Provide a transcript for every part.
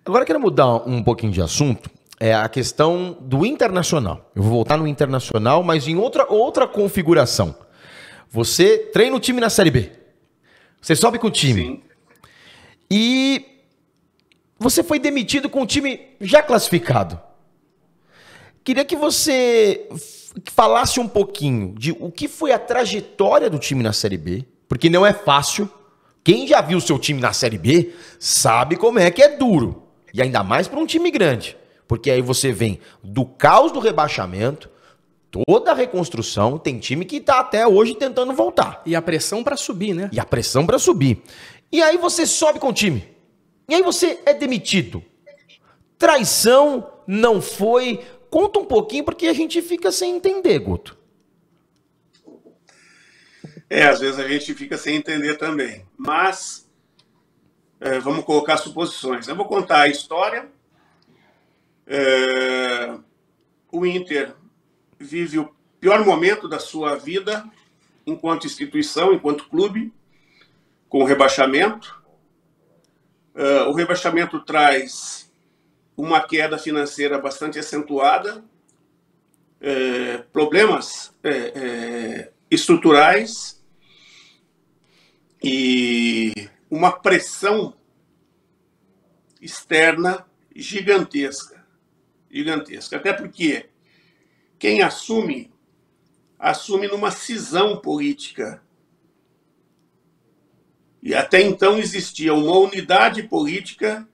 Agora eu quero mudar um pouquinho de assunto. É a questão do Internacional. Eu vou voltar no Internacional, mas em outra configuração. Você treina o time na Série B. Você sobe com o time. Sim. E você foi demitido com o time já classificado. Queria que você falasse um pouquinho de o que foi a trajetória do time na Série B, porque não é fácil. Quem já viu o seu time na Série B sabe como é que é duro. E ainda mais para um time grande. Porque aí você vem do caos do rebaixamento, toda a reconstrução, tem time que tá até hoje tentando voltar. E a pressão para subir, né? E a pressão para subir. E aí você sobe com o time. E aí você é demitido. Traição não foi... Conta um pouquinho, porque a gente fica sem entender, Guto. Às vezes a gente fica sem entender também. Mas, vamos colocar suposições. Eu vou contar a história. O Inter vive o pior momento da sua vida enquanto instituição, enquanto clube, com o rebaixamento. O rebaixamento traz uma queda financeira bastante acentuada, problemas estruturais e uma pressão externa gigantesca. Até porque quem assume numa cisão política. E até então existia uma unidade política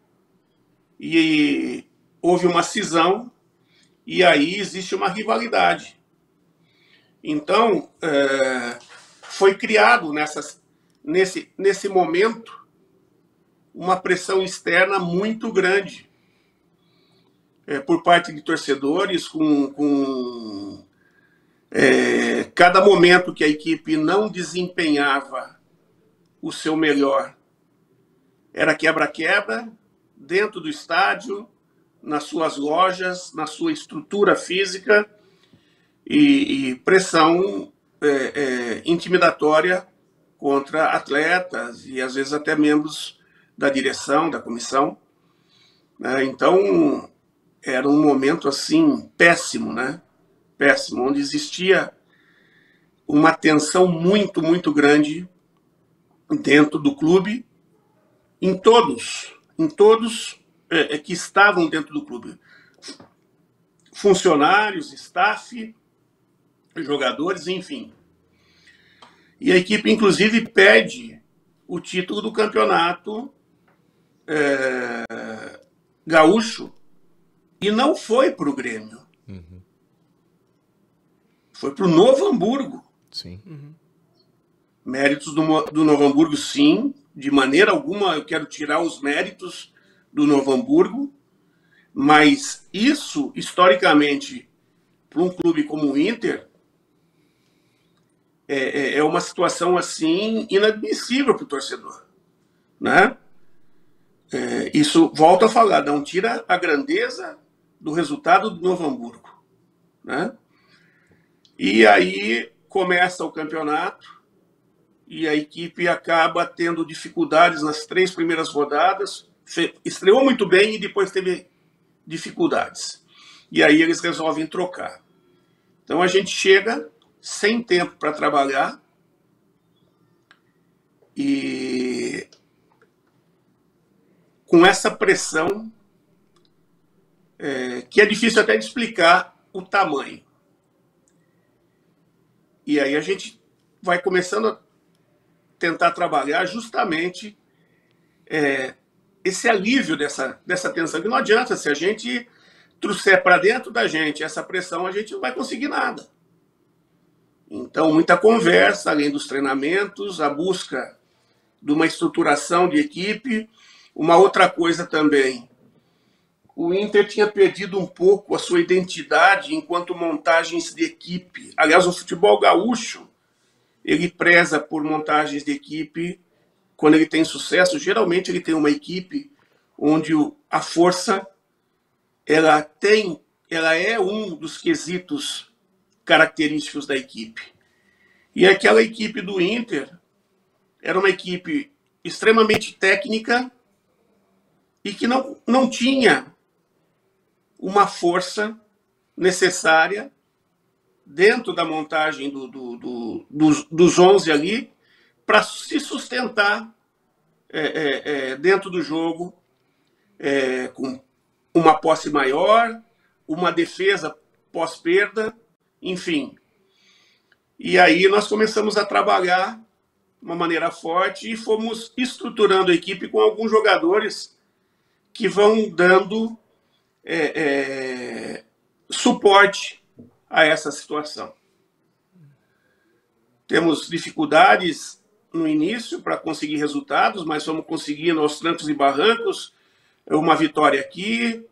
e houve uma cisão e aí existe uma rivalidade. Então, foi criado nesse momento uma pressão externa muito grande por parte de torcedores, com cada momento que a equipe não desempenhava o seu melhor. Era quebra-quebra dentro do estádio, nas suas lojas, na sua estrutura física e pressão intimidatória contra atletas e às vezes até membros da direção, da comissão. Então, era um momento assim péssimo, né? Péssimo, onde existia uma tensão muito, muito grande dentro do clube, em todos que estavam dentro do clube. Funcionários, staff, jogadores, enfim. E a equipe, inclusive, pede o título do campeonato gaúcho e não foi para o Grêmio. Uhum. Foi para o Novo Hamburgo. Sim. Uhum. Méritos do Novo Hamburgo, sim. De maneira alguma eu quero tirar os méritos do Novo Hamburgo, mas isso, historicamente, para um clube como o Inter, é uma situação assim inadmissível para o torcedor, né? Isso, volto a falar, não tira a grandeza do resultado do Novo Hamburgo, né? E aí começa o campeonato e a equipe acaba tendo dificuldades nas 3 primeiras rodadas, estreou muito bem e depois teve dificuldades. E aí eles resolvem trocar. Então a gente chega sem tempo para trabalhar e com essa pressão que é difícil até de explicar o tamanho. E aí a gente vai começando a tentar trabalhar justamente esse alívio dessa tensão, que não adianta, se a gente trouxer para dentro da gente essa pressão, a gente não vai conseguir nada. Então, muita conversa, além dos treinamentos, a busca de uma estruturação de equipe. Uma outra coisa também, o Inter tinha perdido um pouco a sua identidade enquanto montagens de equipe. Aliás, o futebol gaúcho, ele preza por montagens de equipe. Quando ele tem sucesso, geralmente ele tem uma equipe onde a força ela é um dos quesitos característicos da equipe. E aquela equipe do Inter era uma equipe extremamente técnica, e que não tinha uma força necessária dentro da montagem dos 11 ali para se sustentar dentro do jogo com uma posse maior, uma defesa pós-perda, enfim. E aí nós começamos a trabalhar de uma maneira forte e fomos estruturando a equipe com alguns jogadores que vão dando suporte a essa situação. Temos dificuldades no início para conseguir resultados, mas vamos conseguindo aos trancos e barrancos, uma vitória aqui,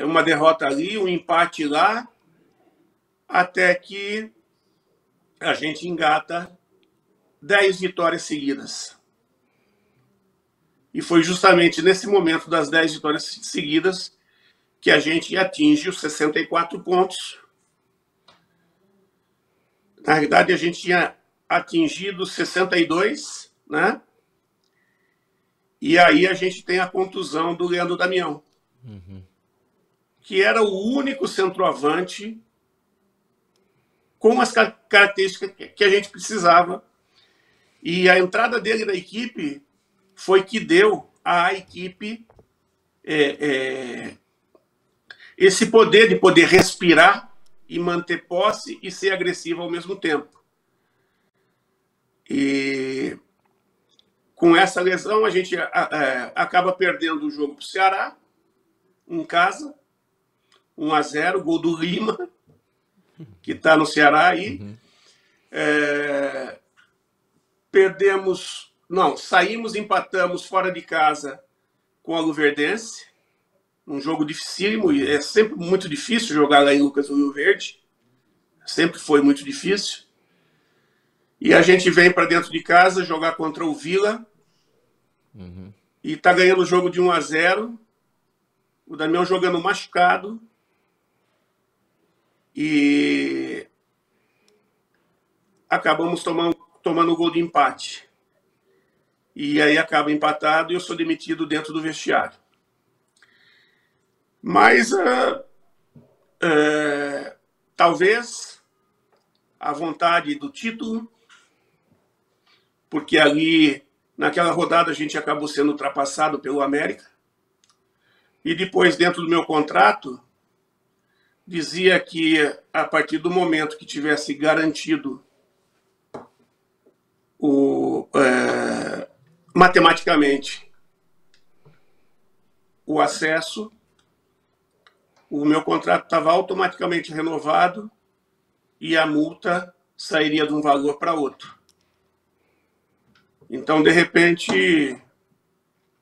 uma derrota ali, um empate lá, até que a gente engata 10 vitórias seguidas. E foi justamente nesse momento das 10 vitórias seguidas que a gente atinge os 64 pontos. Na realidade, a gente tinha atingido 62, né? E aí a gente tem a contusão do Leandro Damião, que era o único centroavante com as características que a gente precisava. E a entrada dele na equipe foi que deu à equipe esse poder de poder respirar e manter posse e ser agressivo ao mesmo tempo. E com essa lesão a gente acaba perdendo o jogo para o Ceará, em casa, 1-0, gol do Lima, que está no Ceará aí. Saímos, empatamos fora de casa com a Luverdense, um jogo dificílimo, e é sempre muito difícil jogar lá em Lucas do Rio Verde, sempre foi muito difícil. E a gente vem para dentro de casa jogar contra o Vila, e está ganhando o jogo de 1-0, o Damião jogando machucado, e acabamos tomando o gol de empate. E aí acaba empatado e eu sou demitido dentro do vestiário. Mas talvez a vontade do título, porque ali, naquela rodada, a gente acabou sendo ultrapassado pelo América. E depois, dentro do meu contrato, dizia que a partir do momento que tivesse garantido matematicamente o acesso, o meu contrato estava automaticamente renovado e a multa sairia de um valor para outro. Então, de repente,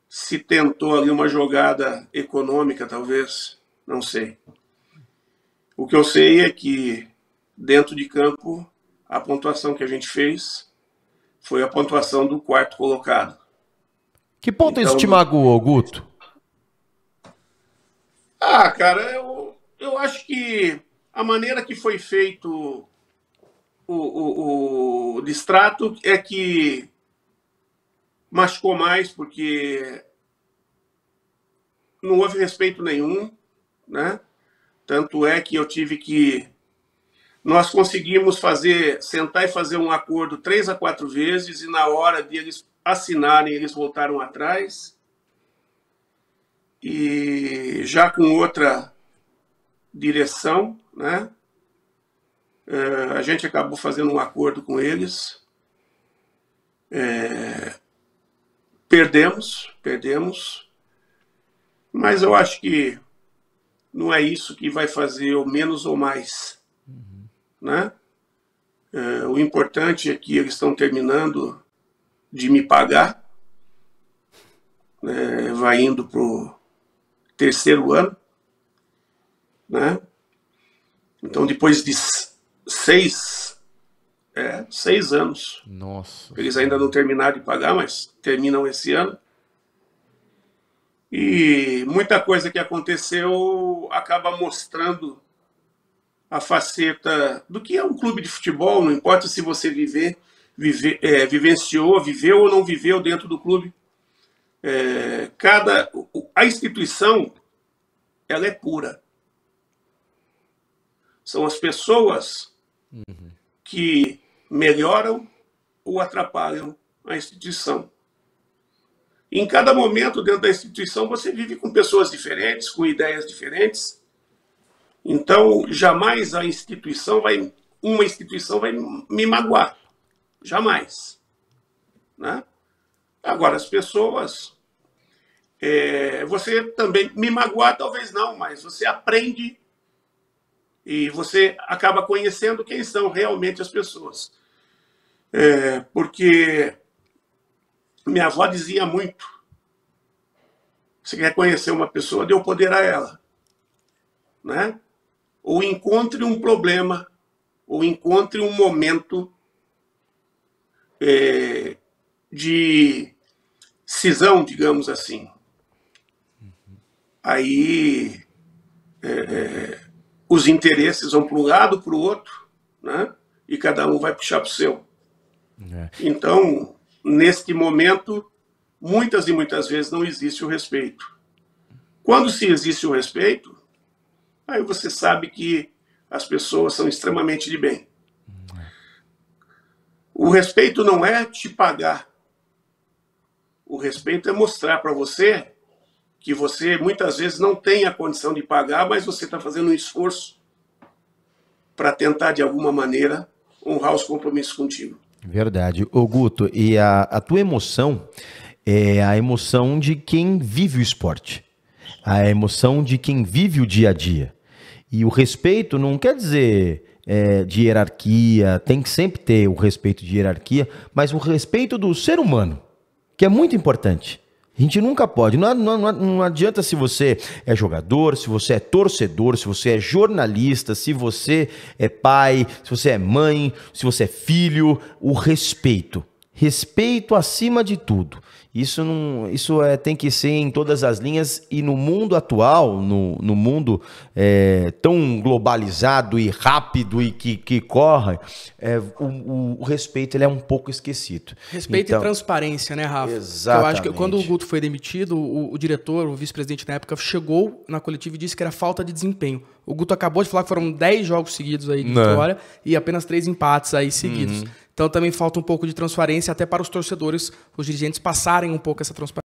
se tentou ali uma jogada econômica, talvez, não sei. O que eu sei é que, dentro de campo, a pontuação que a gente fez foi a pontuação do quarto colocado. Que ponto isso te magoou, Guto? Cara, eu acho que a maneira que foi feito o distrato é que machucou mais, porque não houve respeito nenhum, né? Tanto é que eu tive que... Nós conseguimos sentar e fazer um acordo 3 a 4 vezes, e na hora de eles assinarem, eles voltaram atrás. E já com outra direção, né? A gente acabou fazendo um acordo com eles. Perdemos, mas eu acho que não é isso que vai fazer ou menos ou mais, né? O importante é que eles estão terminando de me pagar, né? Vai indo para o 3º ano, né? Então, depois de 6 anos, nossa, eles ainda não terminaram de pagar, mas terminam esse ano. E muita coisa que aconteceu acaba mostrando a faceta do que é um clube de futebol. Não importa se você vivenciou, viveu ou não viveu dentro do clube. A instituição, ela é pura. São as pessoas que melhoram ou atrapalham a instituição. Em cada momento dentro da instituição, você vive com pessoas diferentes, com ideias diferentes. Então, jamais uma instituição vai me magoar. Jamais. Né? Agora, as pessoas... você também me magoar, talvez não, mas você aprende e você acaba conhecendo quem são realmente as pessoas. Porque minha avó dizia muito: você quer conhecer uma pessoa, dê o poder a ela. Né? Ou encontre um problema, ou encontre um momento de cisão, digamos assim. Aí os interesses vão para um lado, para o outro, né? E cada um vai puxar para o seu. Então, neste momento, muitas e muitas vezes não existe o respeito. Quando se existe o respeito, aí você sabe que as pessoas são extremamente de bem. O respeito não é te pagar. O respeito é mostrar para você que você muitas vezes não tem a condição de pagar, mas você está fazendo um esforço para tentar, de alguma maneira, honrar os compromissos contigo. Verdade. Ô Guto, e a tua emoção é a emoção de quem vive o esporte, a emoção de quem vive o dia a dia. E o respeito não quer dizer de hierarquia, tem que sempre ter o respeito de hierarquia, mas o respeito do ser humano, que é muito importante. A gente nunca pode, não adianta se você é jogador, se você é torcedor, se você é jornalista, se você é pai, se você é mãe, se você é filho, o respeito. Respeito acima de tudo. Isso tem que ser em todas as linhas, e no mundo atual, no mundo tão globalizado e rápido e que corre, o respeito ele é um pouco esquecido. Respeito e transparência, né, Rafa? Exatamente. Eu acho que quando o Guto foi demitido, o diretor, o vice-presidente na época, chegou na coletiva e disse que era falta de desempenho. O Guto acabou de falar que foram 10 jogos seguidos aí de vitória e apenas 3 empates aí seguidos. Então também falta um pouco de transparência até para os torcedores, os dirigentes passarem um pouco essa transparência.